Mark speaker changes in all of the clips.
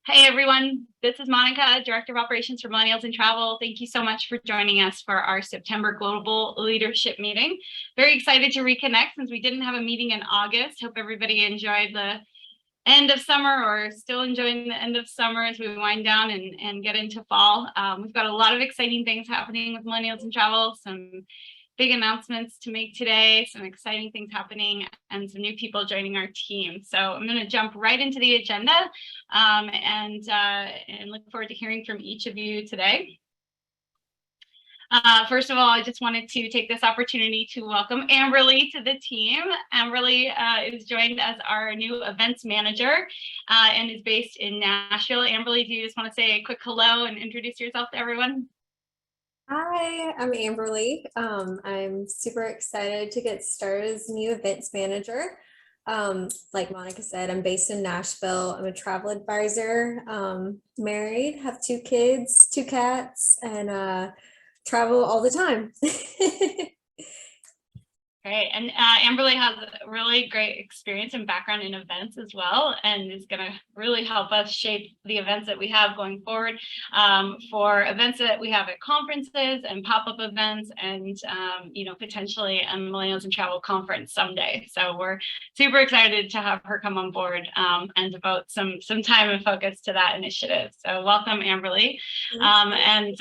Speaker 1: Hey everyone, this is Monica, Director of Operations for Millennials in Travel. Thank you so much for joining us for our September Global Leadership Meeting. Very excited to reconnect since we didn't have a meeting in August. Hope everybody enjoyed the end of summer or still enjoying the end of summer as we wind down and get into fall. We've got a lot of exciting things happening with Millennials in Travel, some big announcements to make today, some exciting things happening, and some new people joining our team. So I'm going to jump right into the agenda and look forward to hearing from each of you today. First of all, I just wanted to take this opportunity to welcome Amberly to the team. Amberly is joined as our new events manager and is based in Nashville. Amberly, do you just want to say a quick hello and introduce yourself to everyone?
Speaker 2: Hi, I'm Amberly. I'm super excited to get started as new events manager. Like Monica said, I'm based in Nashville. I'm a travel advisor, married, have 2 kids, 2 cats, and travel all the time.
Speaker 1: Great. And Amberly has a really great experience and background in events as well, and is going to really help us shape the events that we have going forward for events that we have at conferences and pop-up events and, potentially a Millennials in Travel conference someday. So we're super excited to have her come on board and devote some time and focus to that initiative. So welcome, Amberly. And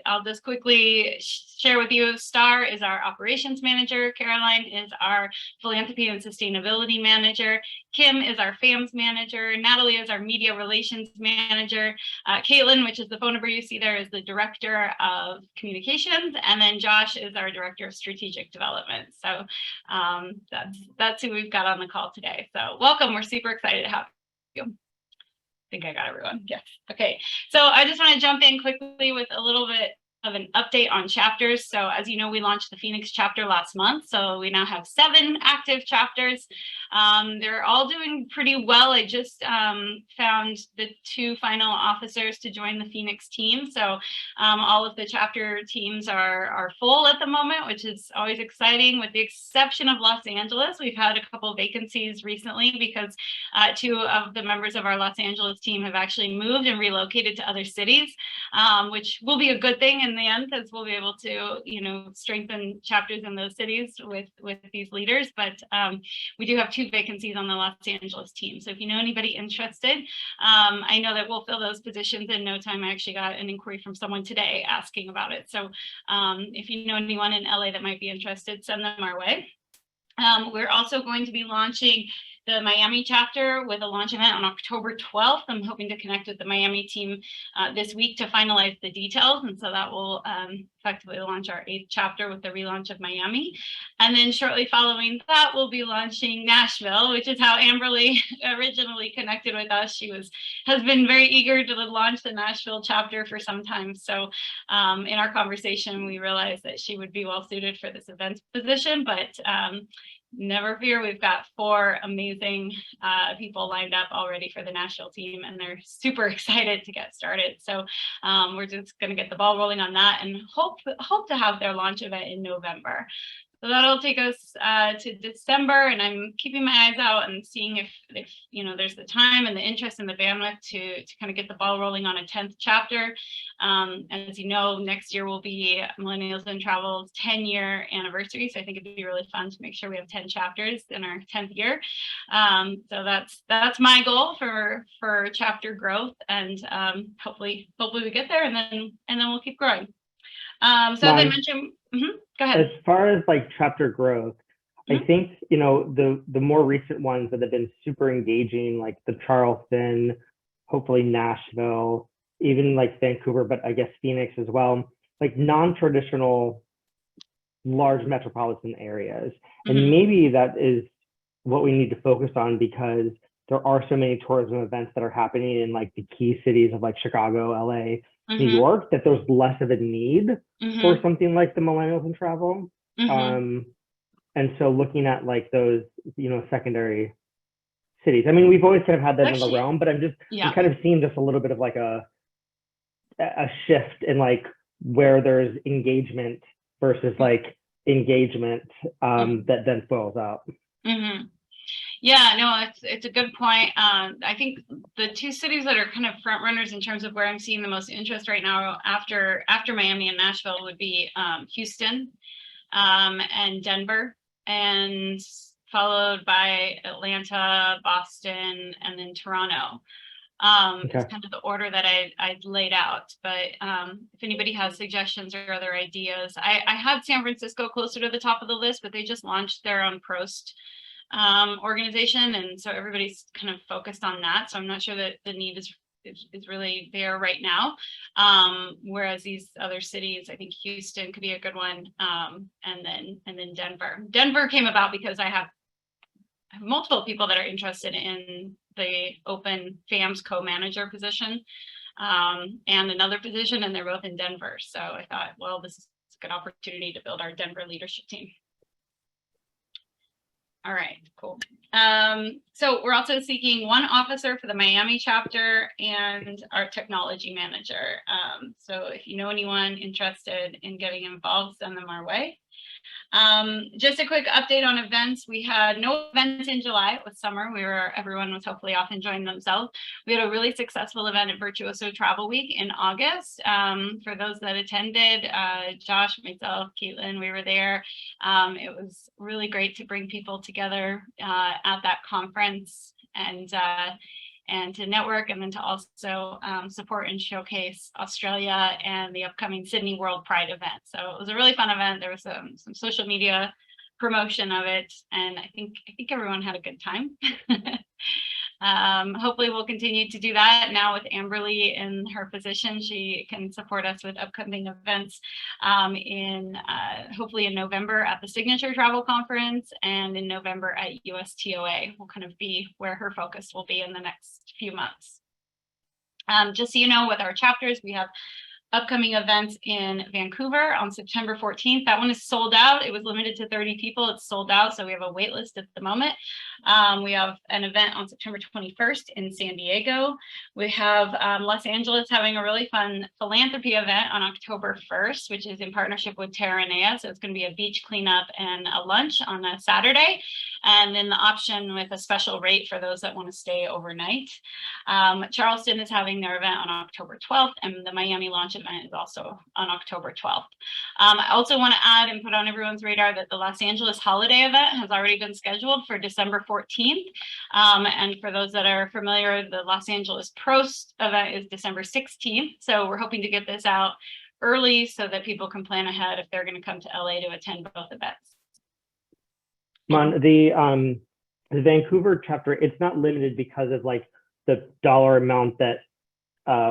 Speaker 1: I'll just quickly share with you, Star is our operations manager, Caroline is our philanthropy and sustainability manager, Kim is our FAMS manager, Natalie is our media relations manager, Caitlin, which is the phone number you see there, is the director of communications, and then Josh is our director of strategic development. So that's who we've got on the call today. So welcome, we're super excited to have you. I think I got everyone. Yes. Okay. So I just want to jump in quickly with a little bit of an update on chapters. So as you know, we launched the Phoenix chapter last month. So we now have 7 active chapters. They're all doing pretty well. I just found the 2 final officers to join the Phoenix team. So all of the chapter teams are full at the moment, which is always exciting, with the exception of Los Angeles. We've had a couple of vacancies recently because 2 of the members of our Los Angeles team have actually moved and relocated to other cities, which will be a good thing in the end, because we'll be able to, strengthen chapters in those cities with these leaders. But we do have 2 vacancies on the Los Angeles team. So if you know anybody interested, I know that we'll fill those positions in no time. I actually got an inquiry from someone today asking about it. So if you know anyone in LA that might be interested, send them our way. We're also going to be launching the Miami chapter with a launch event on October 12th. I'm hoping to connect with the Miami team this week to finalize the details. And so that will effectively launch our 8th chapter with the relaunch of Miami. And then shortly following that, we'll be launching Nashville, which is how Amberly originally connected with us. She has been very eager to launch the Nashville chapter for some time. So in our conversation, we realized that she would be well suited for this events position, but never fear, we've got 4 amazing people lined up already for the Nashville team, and they're super excited to get started. So we're just going to get the ball rolling on that and hope to have their launch event in November. So that'll take us to December, and I'm keeping my eyes out and seeing if there's the time and the interest and the bandwidth to kind of get the ball rolling on a 10th chapter. As you know, next year will be Millennials in Travel's 10-year anniversary, so I think it'd be really fun to make sure we have 10 chapters in our 10th year. So that's my goal for chapter growth, and hopefully we get there, and then we'll keep growing. So as I mentioned, go ahead.
Speaker 3: As far as like chapter growth, I think, the more recent ones that have been super engaging, like the Charleston, hopefully Nashville, even like Vancouver, but I guess Phoenix as well, like non-traditional large metropolitan areas. And maybe that is what we need to focus on, because there are so many tourism events that are happening in like the key cities of like Chicago, LA, New York, that there's less of a need for something like the Millennials in Travel. And so looking at like those, secondary cities. I mean, we've always kind of had that in the realm, but I'm kind of seeing just a little bit of like a shift in like where there's engagement versus like engagement that then fills out.
Speaker 1: Yeah, no, it's a good point. I think the two cities that are kind of front runners in terms of where I'm seeing the most interest right now after Miami and Nashville would be Houston and Denver, and followed by Atlanta, Boston, and then Toronto.
Speaker 3: Okay.
Speaker 1: It's kind of the order that I laid out, but if anybody has suggestions or other ideas, I had San Francisco closer to the top of the list, but they just launched their own Prost organization, and so everybody's kind of focused on that. So I'm not sure that the need is really there right now. Whereas these other cities, I think Houston could be a good one, and then Denver. Denver came about because I have multiple people that are interested in the open FAMS co-manager position and another position, and they're both in Denver. So I thought, well, this is a good opportunity to build our Denver leadership team. All right, cool. So we're also seeking one officer for the Miami chapter and our technology manager. So if you know anyone interested in getting involved, send them our way. Just a quick update on events. We had no events in July. It was summer. Everyone was hopefully off enjoying themselves. We had a really successful event at Virtuoso Travel Week in August. For those that attended, Josh, myself, Caitlin, we were there. It was really great to bring people together at that conference and to network, and then to also support and showcase Australia and the upcoming Sydney World Pride event. So it was a really fun event. There was some social media promotion of it, and I think everyone had a good time. Hopefully we'll continue to do that now with Amberly in her position. She can support us with upcoming events hopefully in November at the Signature Travel Conference, and in November at USTOA will kind of be where her focus will be in the next few months. Just so you know, with our chapters, we have upcoming events in Vancouver on September 14th. That one is sold out. It was limited to 30 people. It's sold out, so we have a wait list at the moment. We have an event on September 21st in San Diego. We have Los Angeles having a really fun philanthropy event on October 1st, which is in partnership with Terranea. So it's going to be a beach cleanup and a lunch on a Saturday, and then the option with a special rate for those that want to stay overnight. Charleston is having their event on October 12th, and the Miami launch event is also on October 12th. I also want to add and put on everyone's radar that the Los Angeles holiday event has already been scheduled for December 14th. And for those that are familiar, the Los Angeles Prost event is December 16th. So we're hoping to get this out early so that people can plan ahead if they're going to come to LA to attend both events.
Speaker 3: The Vancouver chapter, it's not limited because of like the dollar amount that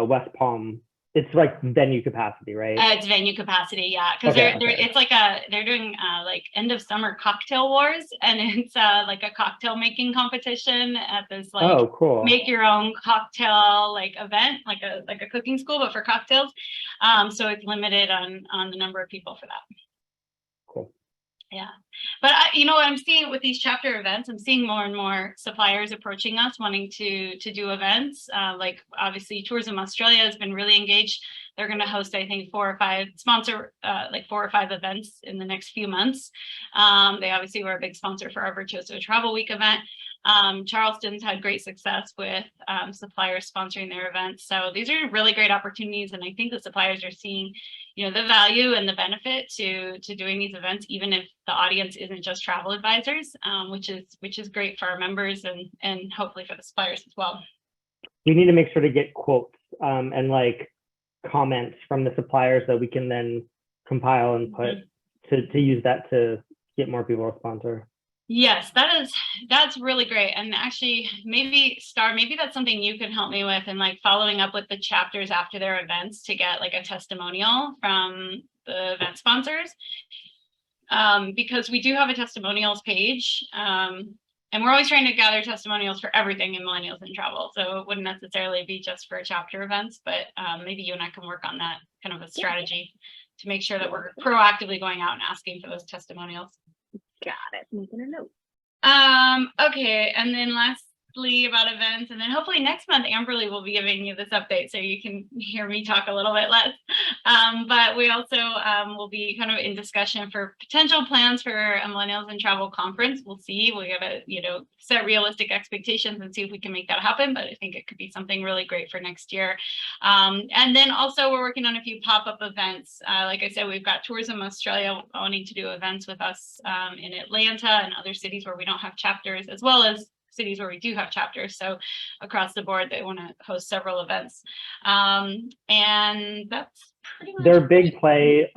Speaker 3: West Palm, it's like venue capacity, right?
Speaker 1: It's venue capacity, yeah, because
Speaker 3: Okay,
Speaker 1: it's like they're doing like end of summer cocktail wars, and it's like a cocktail making competition at this like
Speaker 3: cool.
Speaker 1: Make your own cocktail like event, like a cooking school, but for cocktails. So it's limited on the number of people for that.
Speaker 3: Cool.
Speaker 1: Yeah, but you know what I'm seeing with these chapter events, I'm seeing more and more suppliers approaching us wanting to do events. Like obviously Tourism Australia has been really engaged. They're going to host, I think, 4 or 5 events in the next few months. They obviously were a big sponsor for our Virtuoso Travel Week event. Charleston's had great success with suppliers sponsoring their events. So these are really great opportunities, and I think the suppliers are seeing, you know, the value and the benefit to doing these events, even if the audience isn't just travel advisors, which is great for our members and hopefully for the suppliers as well.
Speaker 3: We need to make sure to get quotes and like comments from the suppliers that we can then compile and put to use that to get more people to sponsor.
Speaker 1: Yes, that's really great. And actually, maybe that's something you can help me with, and like following up with the chapters after their events to get like a testimonial from the event sponsors. Because we do have a testimonials page. And we're always trying to gather testimonials for everything in Millennials in Travel. So it wouldn't necessarily be just for chapter events, but maybe you and I can work on that kind of a strategy to make sure that we're proactively going out and asking for those testimonials.
Speaker 4: Got it. Making a note.
Speaker 1: Okay, and then about events. And then hopefully next month, Amberly will be giving you this update so you can hear me talk a little bit less. But we also will be kind of in discussion for potential plans for a Millennials in Travel conference. We'll see. We gotta, set realistic expectations and see if we can make that happen. But I think it could be something really great for next year. And then also we're working on a few pop-up events. Like I said, we've got Tourism Australia wanting to do events with us in Atlanta and other cities where we don't have chapters, as well as cities where we do have chapters. So across the board, they want to host several events. And that's pretty much
Speaker 3: their big play.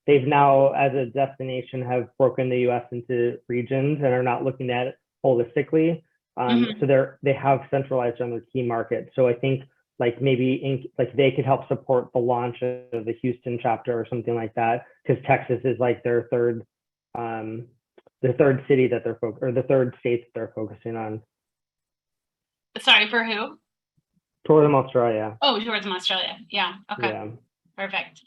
Speaker 3: They've now, as a destination, have broken the US into regions and are not looking at it holistically. So they have centralized on their key markets. So I think like maybe they could help support the launch of the Houston chapter or something like that, because Texas is like their third city that or the third state that they're focusing on.
Speaker 1: Sorry, for who?
Speaker 3: Tourism Australia.
Speaker 1: Oh, Tourism Australia. Yeah. Okay.
Speaker 3: Yeah.
Speaker 1: Perfect.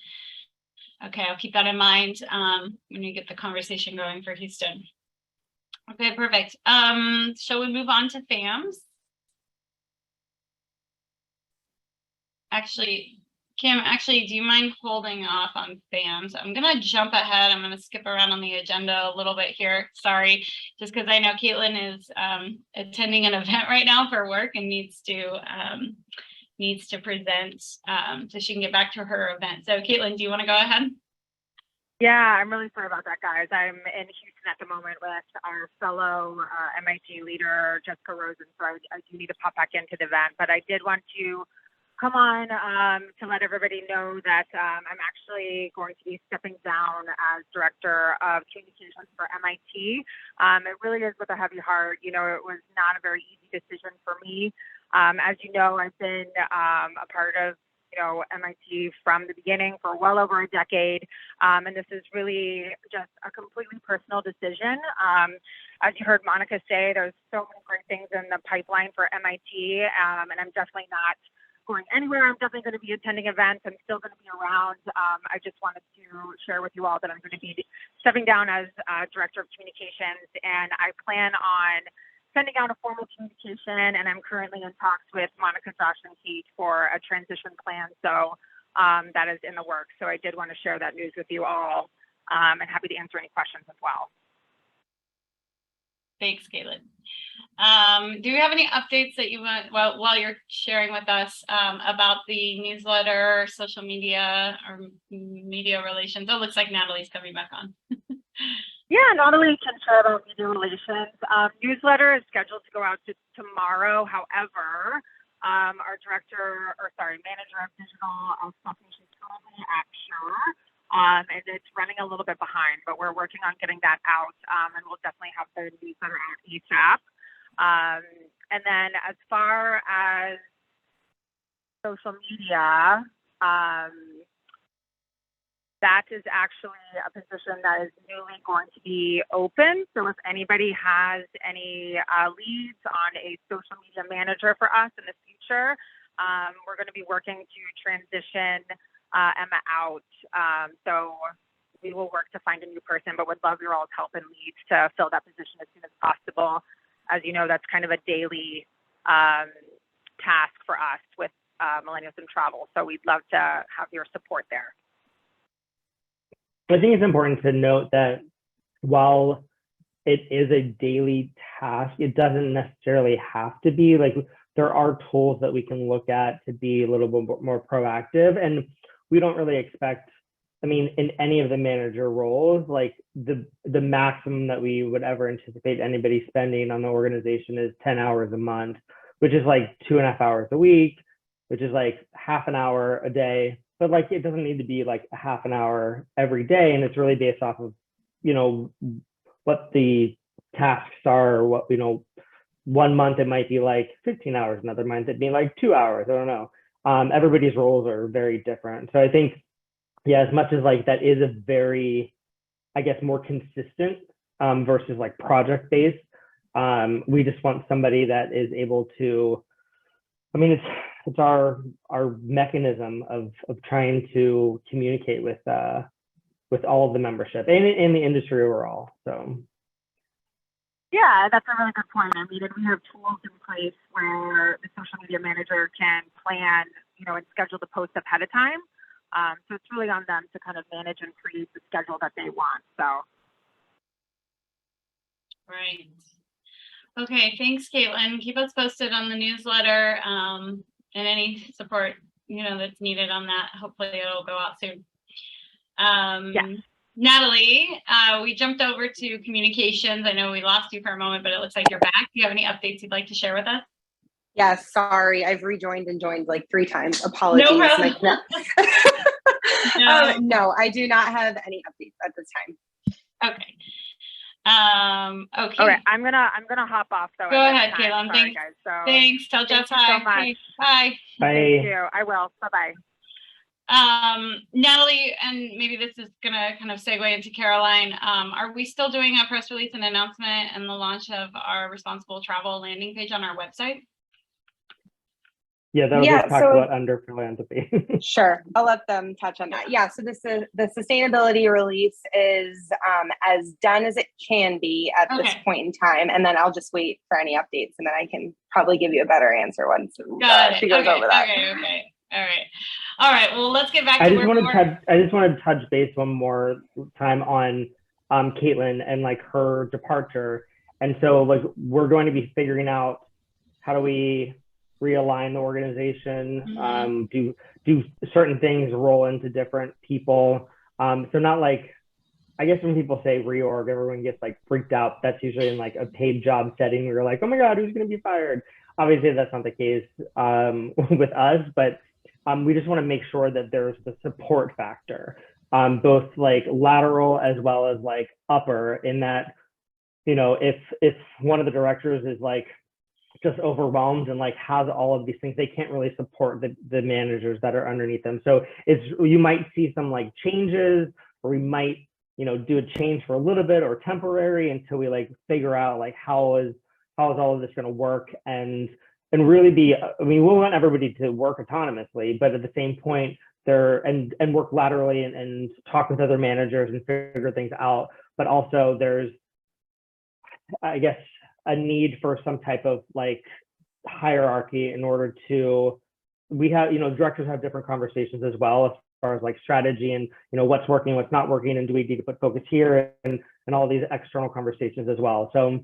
Speaker 1: Okay, I'll keep that in mind when we get the conversation going for Houston. Okay, perfect. Shall we move on to FAMs? Actually, Kim, do you mind holding off on FAMs? I'm going to jump ahead. I'm going to skip around on the agenda a little bit here. Sorry, just because I know Caitlin is attending an event right now for work and needs to present so she can get back to her event. So Caitlin, do you want to go ahead?
Speaker 4: Yeah, I'm really sorry about that, guys. I'm in Houston at the moment with our fellow MIT leader, Jessica Rosen, so I do need to pop back into the event. But I did want to come on to let everybody know that I'm actually going to be stepping down as Director of Communications for MIT. It really is with a heavy heart. It was not a very easy decision for me. As you know, I've been a part of MIT from the beginning for well over a decade. And this is really just a completely personal decision. As you heard Monica say, there's so many great things in the pipeline for MIT, and I'm definitely not going anywhere. I'm definitely going to be attending events. I'm still going to be around. I just wanted to share with you all that I'm going to be stepping down as Director of Communications, and I plan on sending out a formal communication, and I'm currently in talks with Monica, Josh, and Kate for a transition plan. So that is in the works. So I did want to share that news with you all, and happy to answer any questions as well.
Speaker 1: Thanks, Caitlin. Do you have any updates that you want while you're sharing with us about the newsletter, social media, or media relations? Oh, looks like Natalie's coming back on.
Speaker 4: Yeah, Natalie can share about media relations. Newsletter is scheduled to go out tomorrow. However, our manager of digital stuff is currently at Pure, and it's running a little bit behind, but we're working on getting that out, and we'll definitely have the newsletter out ASAP. And then as far as social media, that is actually a position that is newly going to be open. So if anybody has any leads on a social media manager for us in the future, we're going to be working to transition Emma out. So we will work to find a new person, but would love your all's help and leads to fill that position as soon as possible. As you know, that's kind of a daily task for us with Millennials in Travel. So we'd love to have your support there.
Speaker 3: I think it's important to note that while it is a daily task, it doesn't necessarily have to be. Like, there are tools that we can look at to be a little bit more proactive. And we don't really expect, in any of the manager roles, like the maximum that we would ever anticipate anybody spending on the organization is 10 hours a month, which is like 2.5 hours a week, which is like half an hour a day. But like, it doesn't need to be like a half an hour every day. And it's really based off of, what the tasks are, or what, 1 month it might be like 15 hours, another month it'd be like 2 hours. I don't know. Everybody's roles are very different. So I think, yeah, as much as like that is a very, I guess, more consistent versus like project based, we just want somebody that is able to, it's our mechanism of trying to communicate with all of the membership and in the industry overall. So
Speaker 4: Yeah, that's a really good point. I mean, and we have tools in place where the social media manager can plan, and schedule the post ahead of time. So it's really on them to kind of manage and create the schedule that they want. So.
Speaker 1: Right. Okay, thanks, Caitlin. Keep us posted on the newsletter and any support, that's needed on that. Hopefully it'll go out soon.
Speaker 4: Yes.
Speaker 1: Natalie, we jumped over to communications. I know we lost you for a moment, but it looks like you're back. Do you have any updates you'd like to share with us?
Speaker 5: Yes, sorry. I've rejoined and joined like 3 times. Apologies.
Speaker 1: No problem.
Speaker 5: No, I do not have any updates at this time.
Speaker 1: Okay. Okay.
Speaker 4: All right, I'm gonna hop off though.
Speaker 1: Go
Speaker 4: at this
Speaker 1: ahead,
Speaker 4: time.
Speaker 1: Caitlin.
Speaker 4: Sorry,
Speaker 1: Thanks.
Speaker 4: guys. So
Speaker 1: Thanks. Tell Jeff
Speaker 4: thank you
Speaker 1: hi.
Speaker 4: so much.
Speaker 1: Okay, bye.
Speaker 4: Thank
Speaker 3: Bye.
Speaker 4: you. I will. Bye-bye.
Speaker 1: Natalie, and maybe this is gonna kind of segue into Caroline. Are we still doing a press release and announcement and the launch of our responsible travel landing page on our website?
Speaker 3: Yeah, that'll
Speaker 5: Yeah,
Speaker 3: be talked
Speaker 5: so-
Speaker 3: about under philanthropy.
Speaker 5: Sure, I'll let them touch on that. Yeah, so the sustainability release is as done as it can be at this
Speaker 1: Okay.
Speaker 5: point in time, and then I'll just wait for any updates, and then I can probably give you a better answer once
Speaker 1: Got it.
Speaker 5: she goes
Speaker 1: Okay,
Speaker 5: over that.
Speaker 1: Okay. All right. Well, let's get back to
Speaker 3: I just
Speaker 1: where
Speaker 3: want
Speaker 1: we
Speaker 3: to
Speaker 1: were.
Speaker 3: touch base one more time on Caitlin and like her departure. And so like we're going to be figuring out how do we realign the organization, do certain things roll into different people. So not like, I guess when people say reorg, everyone gets like freaked out. That's usually in like a paid job setting where you're like, oh my God, who's going to be fired? Obviously that's not the case with us, but we just want to make sure that there's the support factor, both like lateral as well as like upper, in that, if one of the directors is like just overwhelmed and like has all of these things, they can't really support the managers that are underneath them. So you might see some like changes, or we might, do a change for a little bit or temporary until we like figure out like how is all of this going to work, and really be, we want everybody to work autonomously, but at the same point and work laterally and talk with other managers and figure things out. But also there's, I guess, a need for some type of like hierarchy in order to, we have, directors have different conversations as well as far as like strategy and, what's working, what's not working, and do we need to put focus here, and all these external conversations as well. So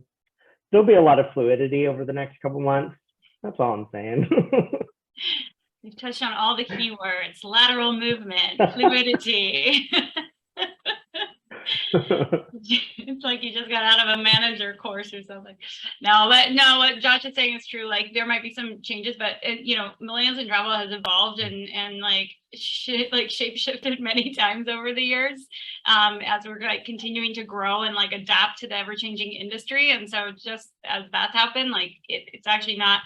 Speaker 3: there'll be a lot of fluidity over the next couple months. That's all I'm saying.
Speaker 1: You've touched on all the key words: lateral movement, fluidity. It's like you just got out of a manager course or something. No, what Josh is saying is true. Like there might be some changes, but Millennials in Travel has evolved and shape shifted many times over the years, as we're like continuing to grow and like adapt to the ever changing industry. And so just as that's happened, like it's actually not,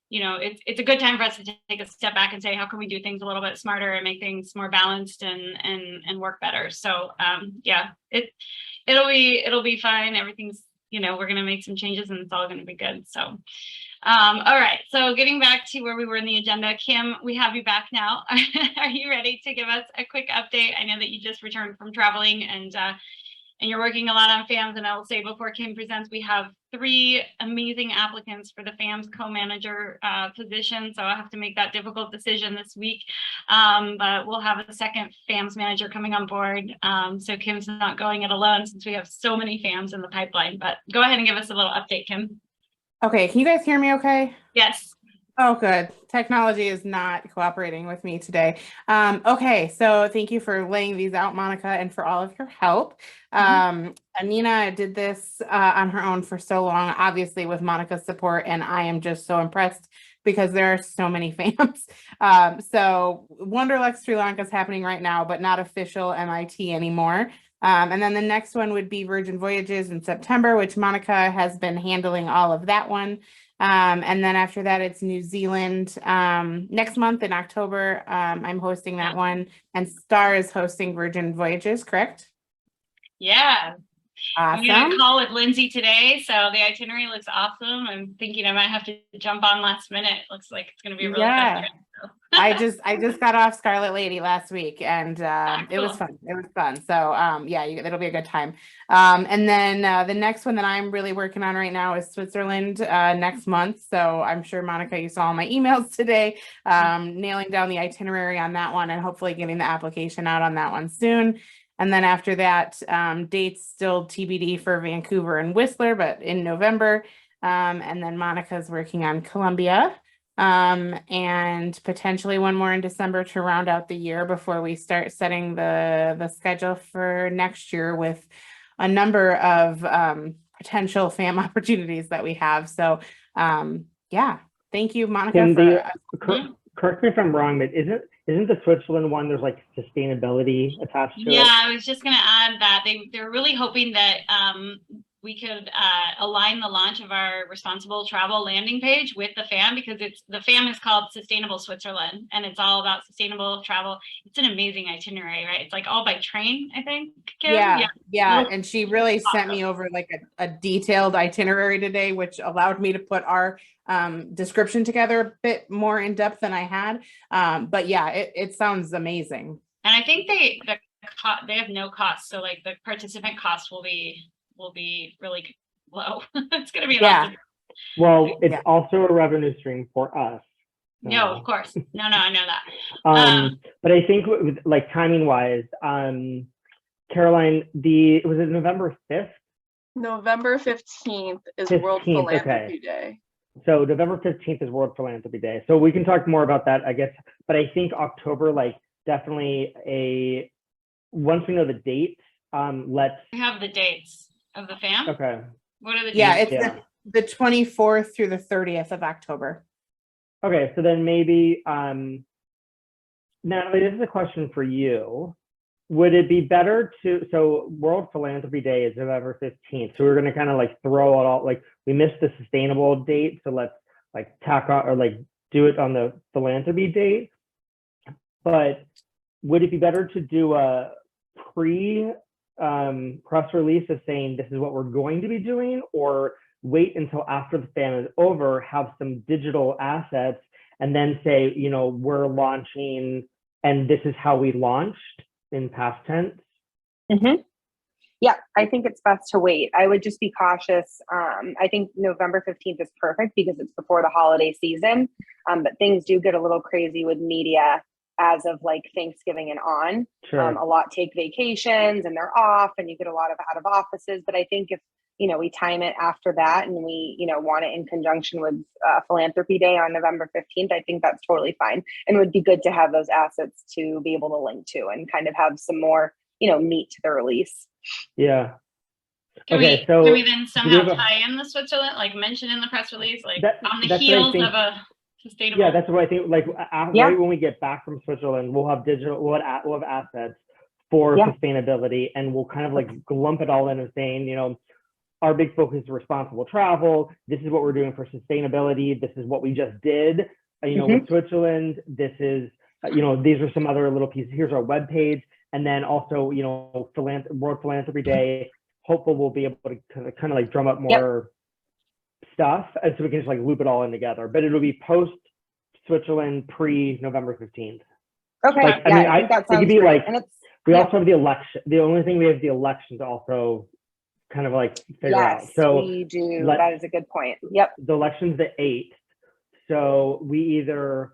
Speaker 1: it's a good time for us to take a step back and say, how can we do things a little bit smarter and make things more balanced and work better? So yeah, it'll be fine. Everything's, we're going to make some changes and it's all going to be good. So all right. So getting back to where we were in the agenda, Kim, we have you back now. Are you ready to give us a quick update? I know that you just returned from traveling and you're working a lot on FAMS, and I will say before Kim presents, we have 3 amazing applicants for the FAMS co-manager position. So I have to make that difficult decision this week, but we'll have a second FAMS manager coming on board. So Kim's not going it alone since we have so many FAMS in the pipeline, but go ahead and give us a little update, Kim.
Speaker 6: Okay, can you guys hear me okay?
Speaker 1: Yes.
Speaker 6: Oh, good. Technology is not cooperating with me today. Okay, so thank you for laying these out, Monica, and for all of your help. Anina did this on her own for so long, obviously with Monica's support, and I am just so impressed because there are so many FAMs. So Wonderlux Sri Lanka is happening right now, but not official MIT anymore. And then the next one would be Virgin Voyages in September, which Monica has been handling all of that one. And then after that, it's New Zealand next month in October. I'm hosting that one, and Star is hosting Virgin Voyages, correct?
Speaker 1: Yeah. I'm gonna
Speaker 6: Awesome.
Speaker 1: call with Lindsay today, so the itinerary looks awesome. I'm thinking I might have to jump on last minute. Looks like it's gonna be a really fun
Speaker 6: Yeah.
Speaker 1: trip.
Speaker 6: I just got off Scarlet Lady last week, and it was
Speaker 1: Cool.
Speaker 6: fun. It was fun. So yeah, it'll be a good time. And then the next one that I'm really working on right now is Switzerland next month. So I'm sure, Monica, you saw my emails today, nailing down the itinerary on that one and hopefully getting the application out on that one soon. And then after that, dates still TBD for Vancouver and Whistler, but in November. And then Monica's working on Columbia, and potentially one more in December to round out the year before we start setting the schedule for next year with a number of potential FAM opportunities that we have. So yeah, thank you, Monica.
Speaker 3: Can
Speaker 6: for
Speaker 3: correct me if I'm wrong, but isn't the Switzerland one, there's like sustainability attached to
Speaker 1: Yeah,
Speaker 3: it?
Speaker 1: I was just gonna add that they're really hoping that we could align the launch of our responsible travel landing page with the FAM, because the FAM is called Sustainable Switzerland, and it's all about sustainable travel. It's an amazing itinerary, right? It's like all by train, I think. Kim?
Speaker 6: Yeah. And she really sent me over like a detailed itinerary today, which allowed me to put our description together a bit more in depth than I had. But yeah, it sounds amazing.
Speaker 1: And I think they have no cost, so like the participant cost will be really low. It's going to be an awesome.
Speaker 3: Well, it's also a revenue stream for us. So.
Speaker 1: No, of course. No, I know that.
Speaker 3: But I think like timing wise, Caroline, was it November 5th?
Speaker 7: November 15th is World Philanthropy Day.
Speaker 3: So November 15th is World Philanthropy Day. So we can talk more about that, I guess. But I think October, like definitely once we know the dates, let's.
Speaker 1: We have the dates of the FAM.
Speaker 3: Okay.
Speaker 1: What are the dates?
Speaker 6: Yeah, it's the 24th through the 30th of October.
Speaker 3: Okay, so then maybe, Natalie, this is a question for you. Would it be better so World Philanthropy Day is November 15th. So we're going to kind of like throw it all, like we missed the sustainable date. So let's like tack on or like do it on the philanthropy date. But would it be better to do a press release of saying this is what we're going to be doing, or wait until after the FAM is over, have some digital assets, and then say, we're launching and this is how we launched in past tense?
Speaker 5: Mm-hmm. Yeah, I think it's best to wait. I would just be cautious. I think November 15th is perfect because it's before the holiday season, but things do get a little crazy with media as of like Thanksgiving and on.
Speaker 3: Sure.
Speaker 5: A lot take vacations and they're off, and you get a lot of out of offices. But I think if we time it after that, and we want it in conjunction with Philanthropy Day on November 15th, I think that's totally fine, and would be good to have those assets to be able to link to and kind of have some more meat to the release.
Speaker 3: Yeah.
Speaker 1: Can we then somehow tie in the Switzerland, like mention in the press release, like on the heels of a sustainable?
Speaker 3: Yeah, that's what I think. Like right when we get back from Switzerland, we'll have we'll have assets for sustainability, and we'll kind of like lump it all in and saying, our big focus is responsible travel. This is what we're doing for sustainability. This is what we just did, with Switzerland. This is, these are some other little pieces. Here's our webpage. And then also, World Philanthropy Day, hopefully we'll be able to kind of like drum up more stuff. And so we can just like loop it all in together, but it'll be post Switzerland, pre November 15th.
Speaker 5: Okay.
Speaker 3: Like, I think that sounds great. Like, and we also have the election. The only thing we have the elections also kind of like figure out. So
Speaker 5: we do. That is a good point. Yep.
Speaker 3: The election's the 8th. So we either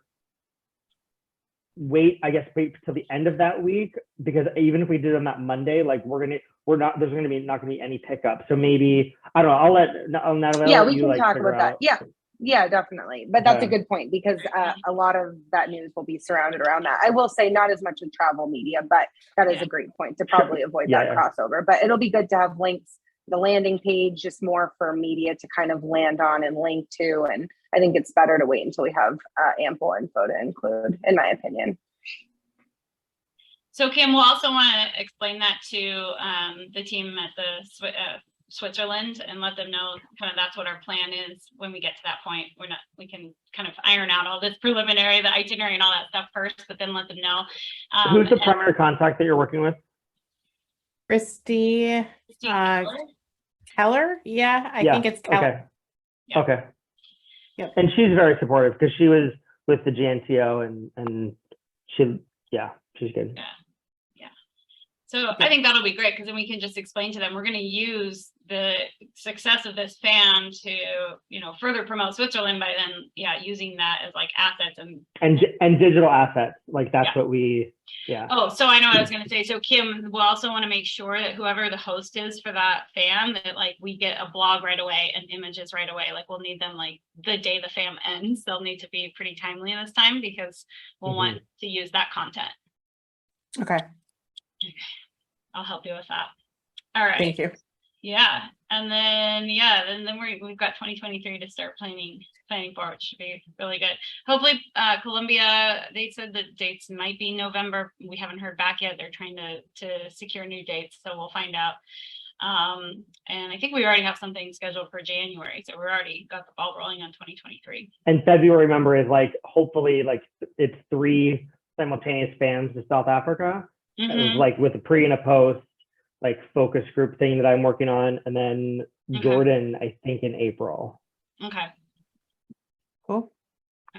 Speaker 3: wait till the end of that week, because even if we did on that Monday, like there's not going to be any pickup. So maybe, I don't know, I'll Natalie,
Speaker 5: we can talk about that. Yeah, definitely. But that's a good point, because a lot of that news will be surrounded around that. I will say not as much with travel media, but that is a great point to probably avoid that crossover. But it'll be good to have links, the landing page, just more for media to kind of land on and link to. And I think it's better to wait until we have ample info to include, in my opinion.
Speaker 1: So Kim, we'll also want to explain that to the team at the Switzerland, and let them know kind of that's what our plan is when we get to that point. We can kind of iron out all this preliminary, the itinerary and all that stuff first, but then let them know.
Speaker 3: Who's the primary contact that you're working with?
Speaker 6: Christy Keller? Yeah, I think it's Keller.
Speaker 3: Okay. Yep. And she's very supportive, because she was with the GNTO and she's good.
Speaker 1: So I think that'll be great because then we can just explain to them, we're going to use the success of this fan to, further promote Switzerland by then, using that as like assets
Speaker 3: and digital assets. Like that's what we,
Speaker 1: Oh, so I know what I was going to say. So Kim, we'll also want to make sure that whoever the host is for that fan, that like we get a blog right away and images right away. Like we'll need them like the day the fan ends. They'll need to be pretty timely this time because we'll want to use that content.
Speaker 6: Okay.
Speaker 1: I'll help you with that. All right.
Speaker 6: Thank you.
Speaker 1: Yeah. And then, we've got 2023 to start planning for, which should be really good. Hopefully, Columbia, they said the dates might be November. We haven't heard back yet. They're trying to secure new dates. So we'll find out. And I think we already have something scheduled for January. So we're already got the ball rolling on 2023.
Speaker 3: And February, remember, is like, hopefully, like it's 3 simultaneous fans to South Africa. It was like with a pre and a post, like focus group thing that I'm working on. And then Jordan, I think in April.
Speaker 1: Okay.
Speaker 6: Cool.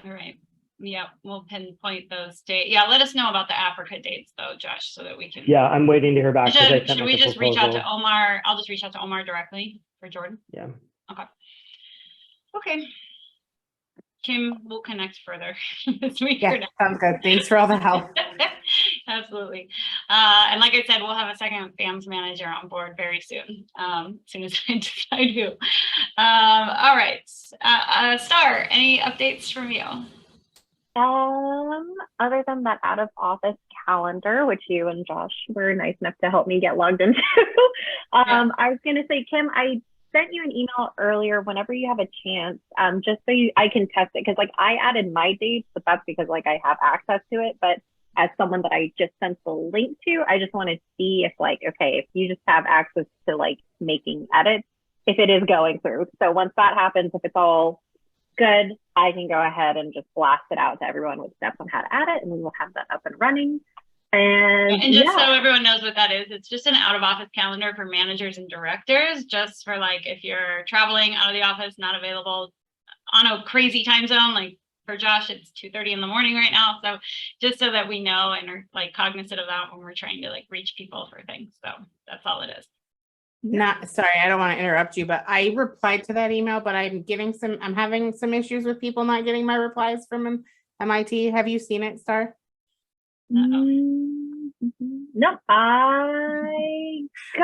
Speaker 1: All right. Yeah, we'll pinpoint those dates. Yeah, let us know about the Africa dates though, Josh, so that we can.
Speaker 3: Yeah, I'm waiting to hear back.
Speaker 1: Should we just reach out to Omar? I'll just reach out to Omar directly for Jordan.
Speaker 3: Yeah.
Speaker 1: Okay. Kim, we'll connect further this week.
Speaker 6: Yeah, sounds good. Thanks for all the help.
Speaker 1: Absolutely. And like I said, we'll have a second FAMS manager on board very soon, as soon as I decide who. All right. Star, any updates from you?
Speaker 8: Other than that out of office calendar, which you and Josh were nice enough to help me get logged into. I was going to say, Kim, I sent you an email earlier whenever you have a chance, just so I can test it. Cause like I added my dates, but that's because like I have access to it. But as someone that I just sent the link to, I just want to see if like, okay, if you just have access to like making edits, if it is going through. So once that happens, if it's all good, I can go ahead and just blast it out to everyone with steps on how to add it, and we will have that up and running. And
Speaker 1: just so everyone knows what that is, it's just an out of office calendar for managers and directors, just for like if you're traveling out of the office, not available on a crazy time zone, like for Josh, it's 2:30 in the morning right now. So just so that we know and are like cognizant of that when we're trying to like reach people for things. So that's all it is.
Speaker 6: Sorry, I don't want to interrupt you, but I replied to that email, but I'm having some issues with people not getting my replies from MIT. Have you seen it, Star?
Speaker 8: No,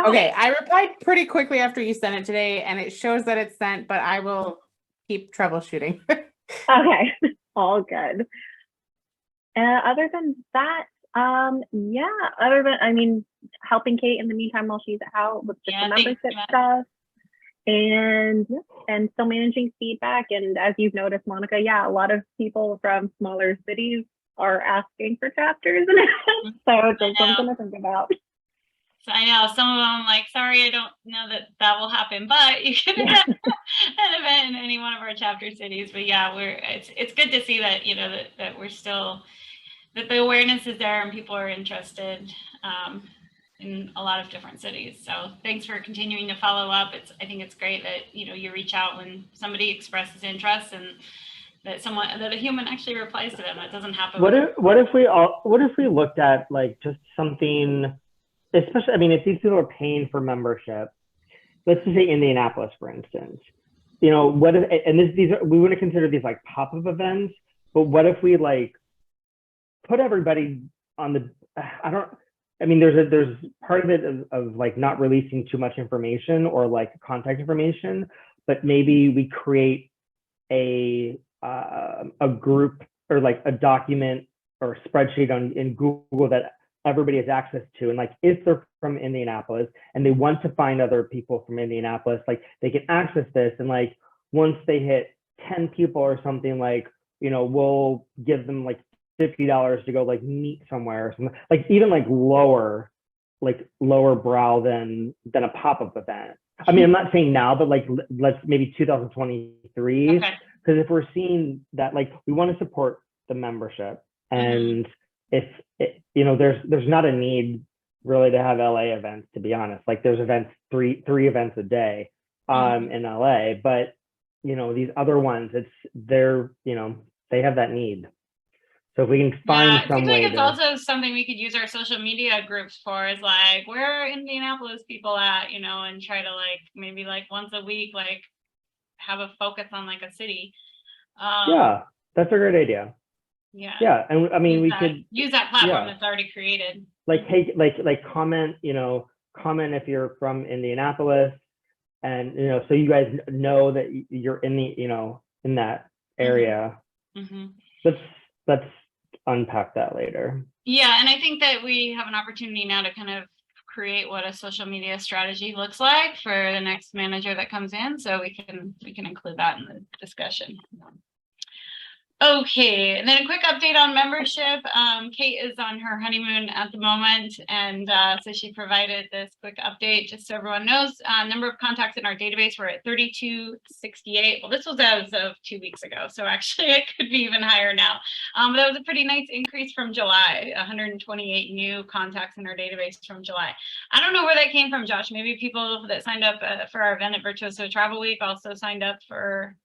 Speaker 6: Okay, I replied pretty quickly after you sent it today, and it shows that it's sent, but I will keep troubleshooting.
Speaker 8: Okay, all good. Other than that, helping Kate in the meantime while she's out with just the membership stuff, and still managing feedback. And as you've noticed, Monica, a lot of people from smaller cities are asking for chapters, so it's something to think about.
Speaker 1: So I know some of them like, sorry, I don't know that will happen, but you can attend an event in any one of our chapter cities. But yeah, it's good to see that, that we're still, that the awareness is there and people are interested in a lot of different cities. So thanks for continuing to follow up. I think it's great that, you reach out when somebody expresses interest and that a human actually replies to them. That doesn't happen.
Speaker 3: What if we looked at like just something, especially, I mean, if these people are paying for membership, let's just say Indianapolis, for instance, what if, and we wouldn't consider these like pop-up events, but what if we like put everybody on there's part of it of like not releasing too much information or like contact information, but maybe we create a group or like a document or a spreadsheet in Google that everybody has access to. And like, if they're from Indianapolis and they want to find other people from Indianapolis, like they can access this. And like, once they hit 10 people or something, like, we'll give them like $50 to go like meet somewhere or something, like even like lower brow than a pop-up event. I mean, I'm not saying now, but like, let's maybe 2023.
Speaker 1: Okay.
Speaker 3: Because if we're seeing that, like, we want to support the membership, and if there's not a need really to have LA events, to be honest. Like, there's events, three events a day in LA, but these other ones, they're they have that need. So if we can
Speaker 1: Yeah,
Speaker 3: find
Speaker 1: it
Speaker 3: some
Speaker 1: seems
Speaker 3: way
Speaker 1: like it's
Speaker 3: to,
Speaker 1: also something we could use our social media groups for, is like, where are Indianapolis people at, you know, and try to like, maybe like once a week, like have a focus on like a city.
Speaker 3: yeah, that's a great idea.
Speaker 1: Yeah.
Speaker 3: Yeah, and I mean,
Speaker 1: Use
Speaker 3: we
Speaker 1: that-
Speaker 3: could,
Speaker 1: use that platform
Speaker 3: yeah.
Speaker 1: that's already created.
Speaker 3: like, hey, like comment, you know, comment if you're from Indianapolis, and, you know, so you guys know that you're in the, you know, in that area.
Speaker 1: Mm-hmm.
Speaker 3: Let's unpack that later.
Speaker 1: Yeah, and I think that we have an opportunity now to kind of create what a social media strategy looks like for the next manager that comes in, so we can include that in the discussion. Okay, and then a quick update on membership. Kate is on her honeymoon at the moment, and so she provided this quick update just so everyone knows. Number of contacts in our database were at 3268. Well, this was as of 2 weeks ago, so actually it could be even higher now. But that was a pretty nice increase from July. 128 new contacts in our database from July. I don't know where that came from, Josh. Maybe people that signed up for our event at Virtuoso Travel Week also signed up for,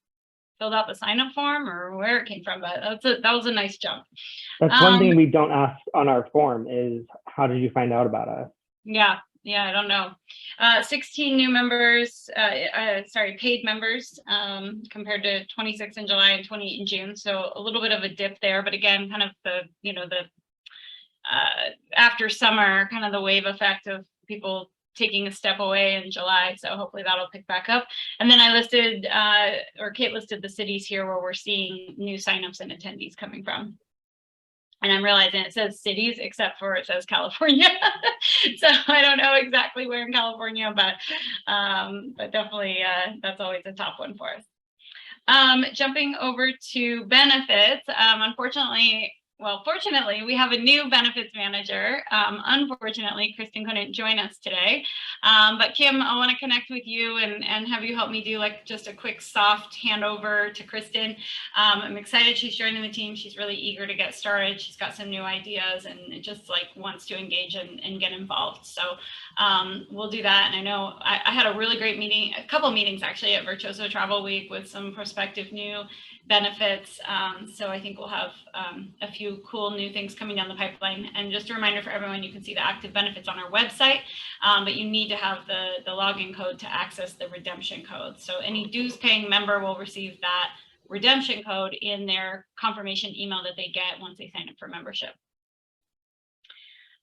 Speaker 1: filled out the sign-up form, or where it came from, but that was a nice jump.
Speaker 3: That's one thing we don't ask on our form is, how did you find out about us?
Speaker 1: Yeah, I don't know. 16 new members, paid members, compared to 26 in July and 28 in June. So a little bit of a dip there, but again, kind of the, you know, the after summer, kind of the wave effect of people taking a step away in July. So hopefully that'll pick back up. And then I listed, or Kate listed the cities here where we're seeing new signups and attendees coming from. And I'm realizing it says cities, except for it says California. So I don't know exactly where in California, but definitely that's always a top one for us. Jumping over to benefits, fortunately, we have a new benefits manager. Unfortunately, Kristen couldn't join us today. But Kim, I want to connect with you and have you help me do like just a quick soft handover to Kristen. I'm excited she's joining the team. She's really eager to get started. She's got some new ideas and just like wants to engage and get involved. So we'll do that. And I know I had a really great meeting, a couple meetings actually at Virtuoso Travel Week with some prospective new benefits. So I think we'll have a few cool new things coming down the pipeline. And just a reminder for everyone, you can see the active benefits on our website, but you need to have the login code to access the redemption code. So any dues paying member will receive that redemption code in their confirmation email that they get once they sign up for membership.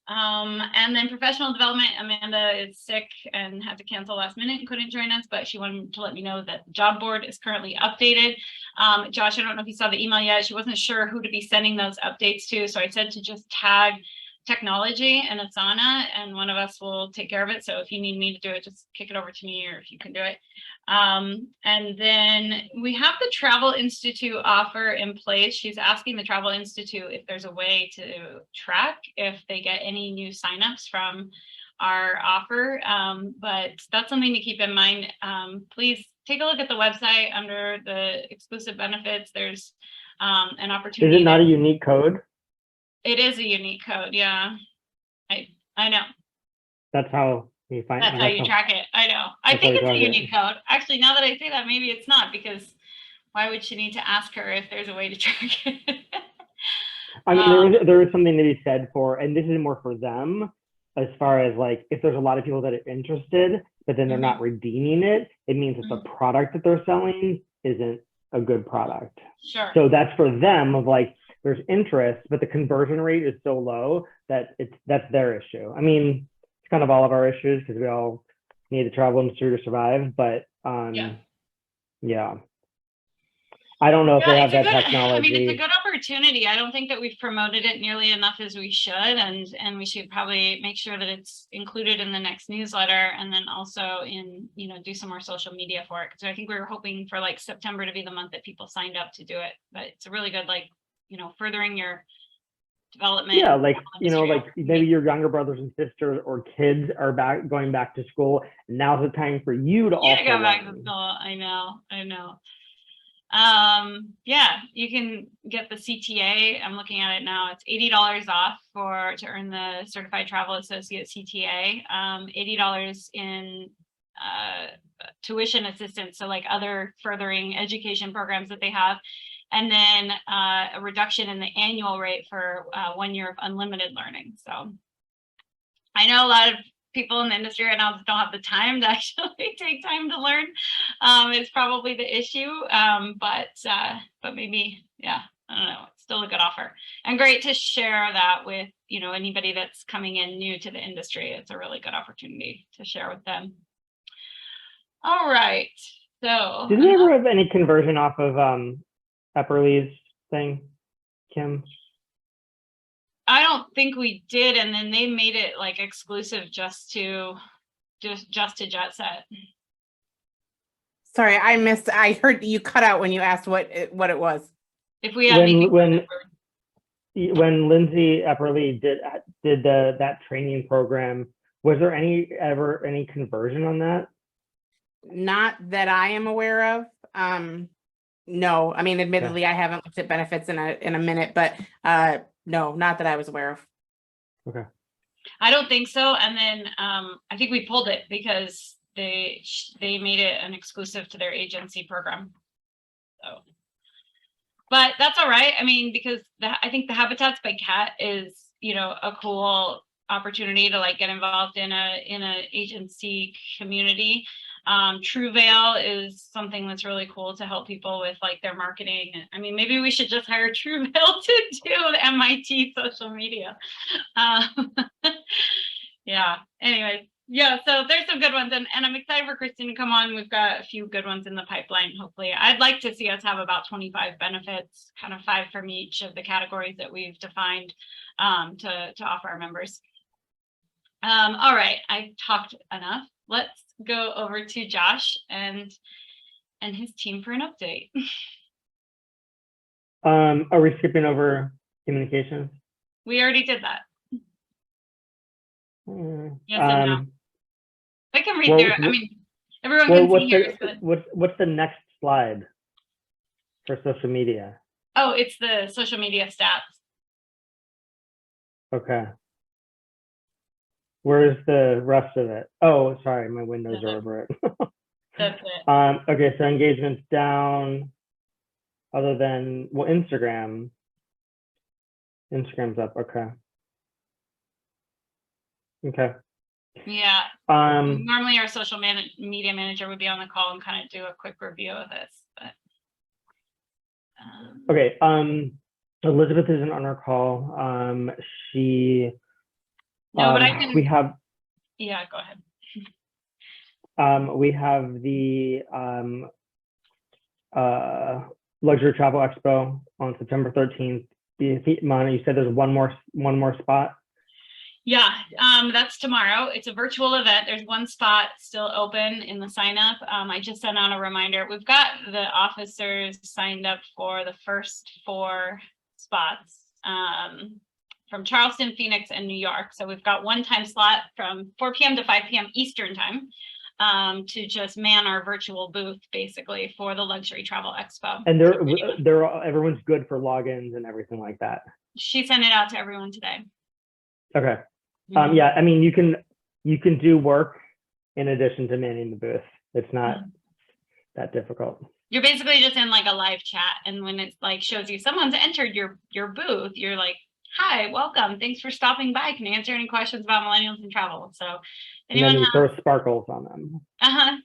Speaker 1: And then professional development, Amanda is sick and had to cancel last minute and couldn't join us, but she wanted to let me know that the job board is currently updated. Josh, I don't know if you saw the email yet. She wasn't sure who to be sending those updates to. So I said to just tag technology and Asana, and one of us will take care of it. So if you need me to do it, just kick it over to me, or if you can do it. And then we have the Travel Institute offer in place. She's asking the Travel Institute if there's a way to track if they get any new signups from our offer. But that's something to keep in mind. Please take a look at the website under the exclusive benefits. There's an opportunity.
Speaker 3: Is it not a unique code?
Speaker 1: It is a unique code. Yeah, I know.
Speaker 3: That's how you find.
Speaker 1: That's how you track it. I know. I think it's a unique code. Actually, now that I say that, maybe it's not, because why would she need to ask her if there's a way to track it?
Speaker 3: I mean, there is something to be said for, and this is more for them, as far as like, if there's a lot of people that are interested, but then they're not redeeming it, it means that the product that they're selling isn't a good product.
Speaker 1: Sure.
Speaker 3: So that's for them, of like, there's interest, but the conversion rate is so low that that's their issue. I mean, it's kind of all of our issues because we all need the travel industry to survive, but yeah. I don't know if they have that technology.
Speaker 1: I mean, it's a good opportunity. I don't think that we've promoted it nearly enough as we should, and we should probably make sure that it's included in the next newsletter, and then also in, you know, do some more social media for it. So I think we were hoping for like September to be the month that people signed up to do it, but it's a really good, like, you know, furthering your development.
Speaker 3: Yeah, like, you know, like maybe your younger brothers and sisters or kids are going back to school. And now's the time for you to also
Speaker 1: go back to school. I know. Yeah, you can get the CTA. I'm looking at it now. It's $80 off to earn the Certified Travel Associate CTA. $80 in tuition assistance, so like other furthering education programs that they have. and then a reduction in the annual rate for 1 year of unlimited learning. So I know a lot of people in the industry right now don't have the time to actually take time to learn. It's probably the issue, but maybe, yeah, I don't know. It's still a good offer, and great to share that with, you know, anybody that's coming in new to the industry. It's a really good opportunity to share with them. All right. So
Speaker 3: did we ever have any conversion off of Epperly's thing, Kim?
Speaker 1: I don't think we did, and then they made it like exclusive just to Jet Set.
Speaker 6: Sorry, I heard you cut out when you asked what it was.
Speaker 1: If we had
Speaker 3: when Lindsay Epperly did that training program, was there ever any conversion on that?
Speaker 6: Not that I am aware of. No, I mean, admittedly, I haven't looked at benefits in a minute, but no, not that I was aware of.
Speaker 3: Okay.
Speaker 1: I don't think so. And then I think we pulled it because they made it an exclusive to their agency program. So, but that's all right. I mean, because I think the Habitats by Cat is, you know, a cool opportunity to like get involved in a agency community. Trueveil is something that's really cool to help people with like their marketing. I mean, maybe we should just hire Trueveil to do the MIT social media. Yeah, anyway, yeah, so there's some good ones, and I'm excited for Kristen to come on. We've got a few good ones in the pipeline, hopefully. I'd like to see us have about 25 benefits, kind of 5 from each of the categories that we've defined to offer our members. All right, I talked enough. Let's go over to Josh and his team for an update.
Speaker 3: Are we skipping over communications?
Speaker 1: We already did that. Yes and no. I can read through it. I mean, everyone can see here.
Speaker 3: What's the next slide for social media?
Speaker 1: Oh, it's the social media stats.
Speaker 3: Okay. Where's the rest of it? Oh, sorry, my windows are over it.
Speaker 1: That's it.
Speaker 3: Okay, so engagement's down. Other than, well, Instagram's up. Okay. Okay.
Speaker 1: Yeah. Normally our social media manager would be on the call and kind of do a quick review of this, but.
Speaker 3: Okay. Elizabeth isn't on our call. She.
Speaker 1: No, but I can.
Speaker 3: We have.
Speaker 1: Yeah, go ahead.
Speaker 3: We have the Luxury Travel Expo on September 13th. Mana, you said there's one more spot.
Speaker 1: Yeah, that's tomorrow. It's a virtual event. There's one spot still open in the sign up. I just sent out a reminder. We've got the officers signed up for the first 4 spots from Charleston, Phoenix, and New York. So we've got one time slot from 4 p.m. to 5 p.m. Eastern time to just man our virtual booth basically for the Luxury Travel Expo.
Speaker 3: And everyone's good for logins and everything like that.
Speaker 1: She sent it out to everyone today.
Speaker 3: Okay. Yeah, I mean, you can do work in addition to manning the booth. It's not that difficult.
Speaker 1: You're basically just in like a live chat, and when it like shows you someone's entered your booth, you're like, "Hi, welcome. Thanks for stopping by. Can I answer any questions about millennials and travel?" So,
Speaker 3: and then you throw sparkles on them.
Speaker 1: If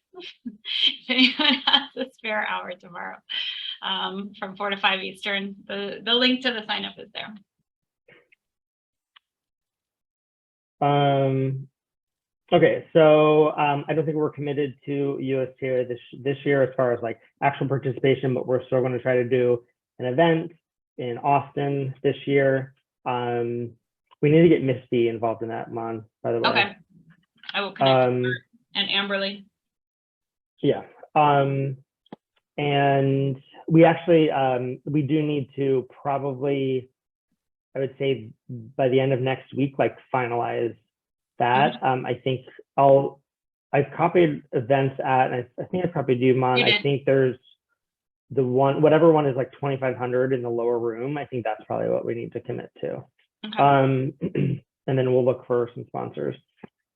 Speaker 1: anyone has a spare hour tomorrow, from 4 to 5 Eastern, the link to the sign up is there.
Speaker 3: Okay, so I don't think we're committed to USTA this year as far as like actual participation, but we're still going to try to do an event in Austin this year. We need to get Misty involved in that, Mon, by the way.
Speaker 1: Okay, I will connect with her and Amberly.
Speaker 3: Yeah, and we actually we do need to probably, I would say by the end of next week, like finalize that. I think I've copied events at, and I think I copied you, Mon. I think there's the whatever one is like 2,500 in the lower room. I think that's probably what we need to commit to. Okay. And then we'll look for some sponsors.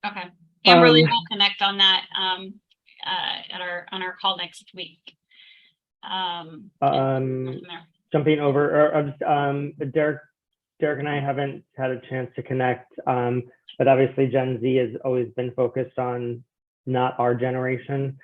Speaker 1: Okay. Amberly will connect on that on our call next week.
Speaker 3: jumping over, Derek and I haven't had a chance to connect, but obviously Gen Z has always been focused on not our generation.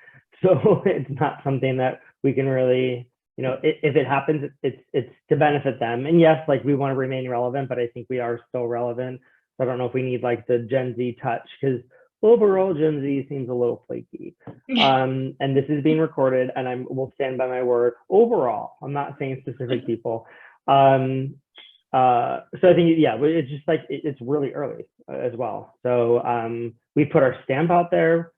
Speaker 3: So it's not something that we can really, you know, if it happens, it's to benefit them. And yes, like we want to remain relevant, but I think we are still relevant. So I don't know if we need like the Gen Z touch, because overall Gen Z seems a little flaky. And this is being recorded, and I will stand by my word. Overall, I'm not saying specific people. So I think, yeah, it's just like it's really early as well. So we put our stamp out there.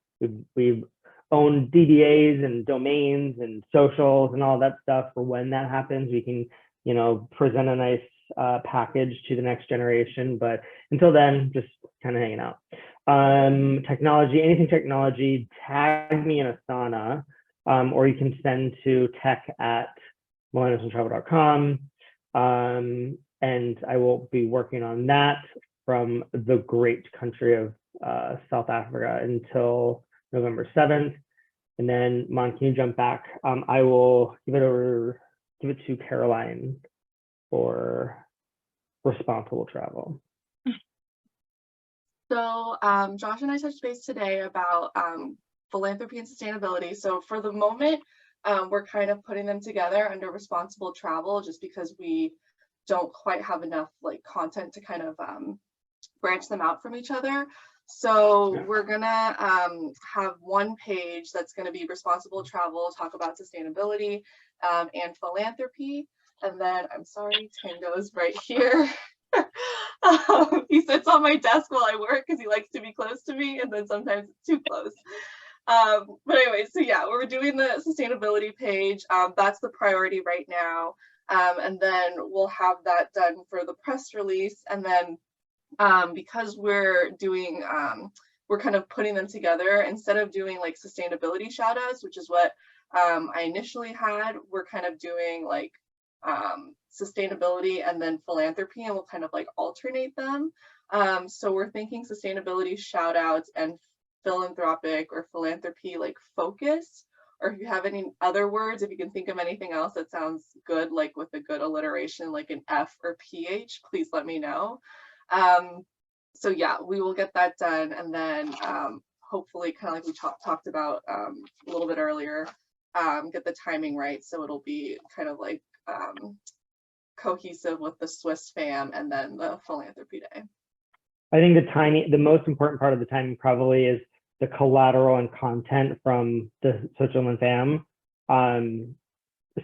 Speaker 3: We've owned DBAs and domains and socials and all that stuff for when that happens. We can, you know, present a nice package to the next generation. But until then, just kind of hanging out. Technology, anything technology, tag me in Asana, or you can send to tech@millennialsandtravel.com. And I will be working on that from the great country of South Africa until November 7th. And then, Mon, can you jump back? I will give it to Caroline for responsible travel.
Speaker 7: So Josh and I touched base today about philanthropy and sustainability. So for the moment, we're kind of putting them together under responsible travel, just because we don't quite have enough like content to kind of branch them out from each other. So we're gonna have one page that's gonna be responsible travel, talk about sustainability and philanthropy. And then, I'm sorry, Tango's right here. He sits on my desk while I work because he likes to be close to me, and then sometimes it's too close. But anyway, so yeah, we're doing the sustainability page. That's the priority right now. And then we'll have that done for the press release. And then because we're doing, we're kind of putting them together, instead of doing like sustainability shout outs, which is what I initially had, we're kind of doing like sustainability and then philanthropy, and we'll kind of like alternate them. So we're thinking sustainability shout outs and philanthropic or philanthropy like focus, or if you have any other words, if you can think of anything else that sounds good, like with a good alliteration, like an F or PH, please let me know. So yeah, we will get that done, and then hopefully, kind of like we talked about a little bit earlier, get the timing right, so it'll be kind of like cohesive with the Swiss fam and then the philanthropy day.
Speaker 3: I think the most important part of the timing probably is the collateral and content from the Switzerland fam.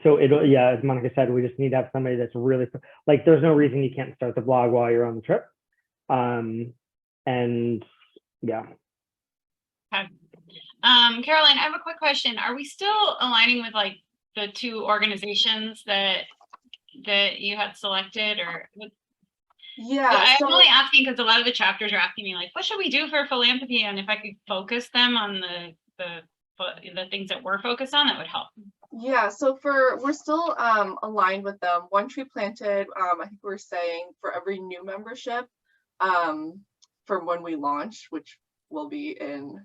Speaker 3: So it'll, yeah, as Monica said, we just need to have somebody that's really, like, there's no reason you can't start the blog while you're on the trip. And yeah.
Speaker 1: Okay. Caroline, I have a quick question. Are we still aligning with like the two organizations that you had selected, or?
Speaker 7: Yeah,
Speaker 1: I'm only asking because a lot of the chapters are asking me like, what should we do for philanthropy? And if I could focus them on the things that we're focused on, that would help.
Speaker 7: Yeah, so we're still aligned with them. One Tree Planted, I think we're saying for every new membership from when we launch, which will be in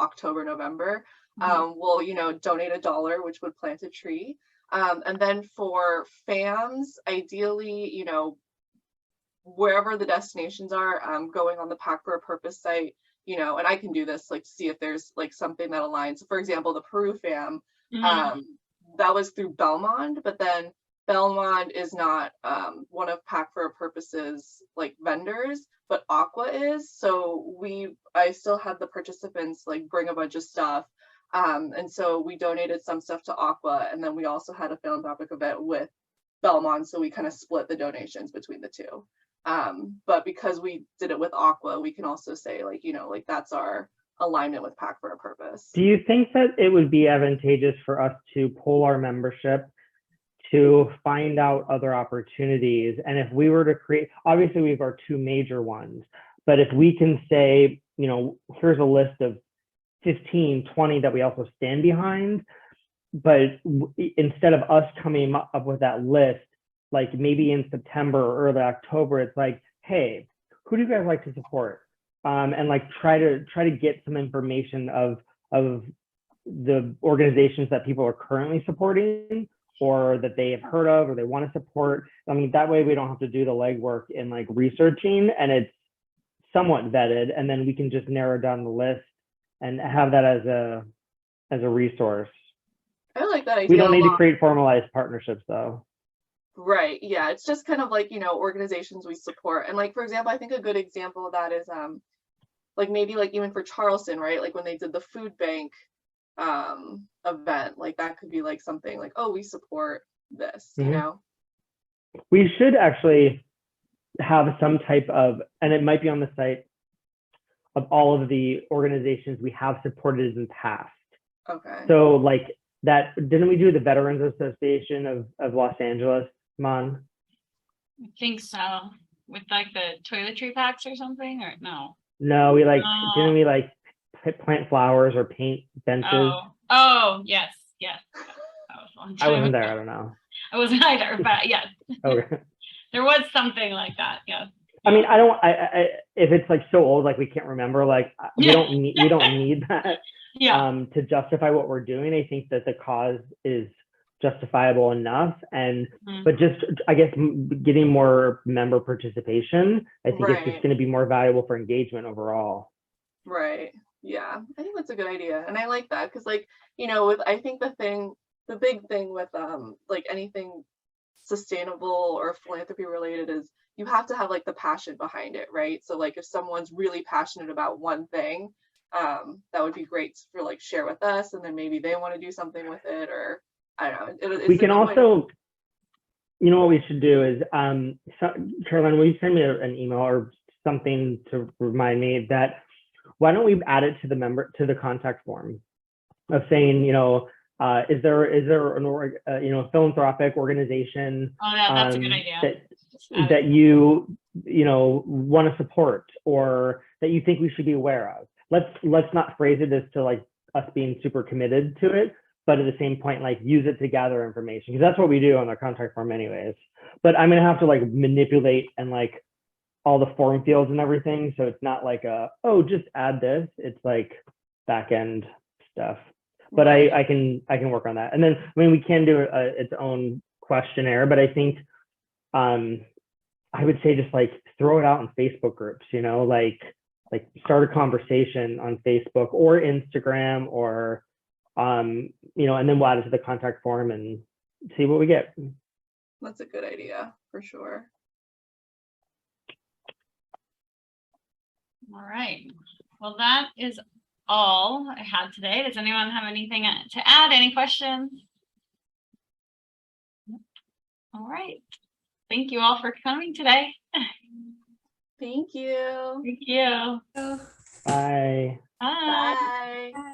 Speaker 7: October, November, we'll, you know, donate $1, which would plant a tree. And then for FAMs, ideally, you know, wherever the destinations are, going on the Pack for a Purpose site, you know, and I can do this, like, to see if there's like something that aligns. So for example, the Peru fam, that was through Belmond, but then Belmond is not one of Pack for a Purpose's like vendors, but Aqua is. So I still had the participants like bring a bunch of stuff. And so we donated some stuff to Aqua, and then we also had a philanthropic event with Belmond, so we kind of split the donations between the two. But because we did it with Aqua, we can also say, like, you know, like, that's our alignment with Pack for a Purpose.
Speaker 3: Do you think that it would be advantageous for us to poll our membership to find out other opportunities? And if we were to create, obviously we have our two major ones, but if we can say, you know, here's a list of 15, 20 that we also stand behind, but instead of us coming up with that list, like maybe in September or early October, it's like, hey, who do you guys like to support? And like try to get some information of the organizations that people are currently supporting, or that they have heard of or they want to support. I mean, that way we don't have to do the legwork in like researching, and it's somewhat vetted, and then we can just narrow down the list and have that as a resource.
Speaker 7: I like that idea.
Speaker 3: We don't
Speaker 7: a
Speaker 3: need to
Speaker 7: lot.
Speaker 3: create formalized partnerships though.
Speaker 7: Right. Yeah. It's just kind of like, organizations we support. And like, for example, I think a good example of that is like maybe like even for Charleston, right? Like when they did the food bank event, like that could be like something like, oh, we support this,
Speaker 3: Mhm. We should actually have some type of, and it might be on the site, of all of the organizations we have supported in the past.
Speaker 7: Okay.
Speaker 3: So like that, didn't we do the Veterans Association of Los Angeles, Mon?
Speaker 1: I think so. With like the toiletry packs or something, or no?
Speaker 3: No, we like,
Speaker 1: No.
Speaker 3: didn't we like plant flowers or paint benches?
Speaker 1: Oh, yes. That was a long
Speaker 3: I
Speaker 1: time
Speaker 3: wasn't there,
Speaker 1: ago.
Speaker 3: I don't know.
Speaker 1: I wasn't either, but yes,
Speaker 3: Okay.
Speaker 1: there was something like that. Yes.
Speaker 3: I mean, I if it's like so old, like we can't remember, like we don't need that
Speaker 1: Yeah.
Speaker 3: to justify what we're doing. I think that the cause is justifiable enough, and
Speaker 1: Mhm.
Speaker 3: but just I guess getting more member participation, I think it's just
Speaker 7: Right.
Speaker 3: going to be more valuable for engagement overall.
Speaker 7: Right. Yeah. I think that's a good idea. And I like that because like, with I think the big thing with like anything sustainable or philanthropy related is you have to have like the passion behind it, right? So like if someone's really passionate about one thing, that would be great for like share with us, and then maybe they want to do something with it, or I don't know. It's
Speaker 3: We
Speaker 7: a
Speaker 3: can
Speaker 7: good way.
Speaker 3: also, what we should do is, Caroline, will you send me an email or something to remind me that why don't we add it to the contact form of saying, is there an philanthropic organization
Speaker 1: Oh, that's a good idea.
Speaker 3: that you want to support or that you think we should be aware of? Let's not phrase it as to like us being super committed to it, but at the same point, like use it to gather information, because that's what we do on our contact form anyways. But I'm gonna have to like manipulate and like all the form fields and everything, so it's not like just add this. It's like back end stuff. But
Speaker 7: Right.
Speaker 3: I can work on that. And then we can do its own questionnaire, but I think I would say just like throw it out in Facebook groups, like start a conversation on Facebook or Instagram or and then we'll add it to the contact form and see what we get.
Speaker 7: That's a good idea for sure.
Speaker 1: All right. Well, that is all I had today. Does anyone have anything to add? Any questions? All right. Thank you all for coming today.
Speaker 7: Thank you.
Speaker 1: Thank you.
Speaker 2: Oh.
Speaker 3: Bye.
Speaker 1: Bye.
Speaker 7: Bye.
Speaker 2: Bye.